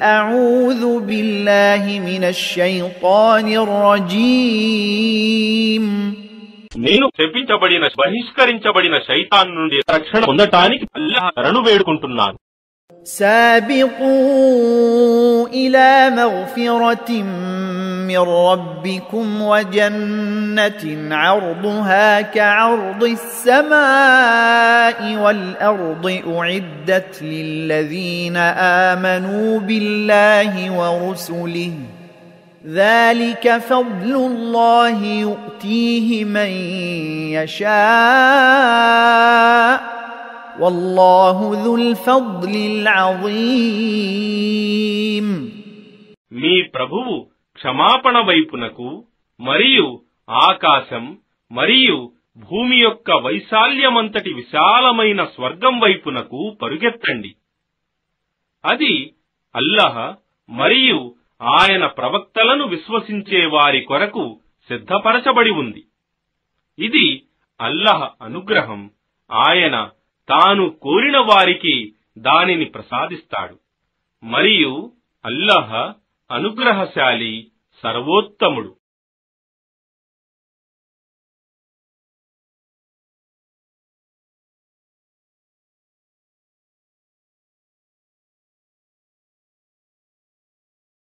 أعوذ بالله من الشيطان الرجيم నేను శపించబడిన బహిష్కరించబడిన శైతాన్ నుండి రక్షణ పొందటానికి అల్లాహ్ శరణు వేడుకుంటున్నాను. سابقوا إلى مغفرة من ربكم وجنة عرضها كعرض السماء والأرض أعدت للذين آمنوا بالله ورسله ذلك فضل الله يؤتيه من يشاء والله ذو الفضل العظيم. మీ ప్రభువు క్షమాపణ వైపునకు మరియు ఆకాశం మరియు భూమి యొక్క వైశాల్యమంతటి విశాలమైన స్వర్గం వైపునకు పరుగెత్తండి. అది అల్లాహ్ మరియు ఆయన ప్రవక్తలను విశ్వసించే వారి కొరకు సిద్ధపరచబడి ఉంది. ఇది అల్లాహ్ అనుగ్రహం. ఆయన తాను కోరిన వారికి దానిని ప్రసాదిస్తాడు మరియు అల్లాహ్ అనుగ్రహశాలి, సర్వోత్తముడు.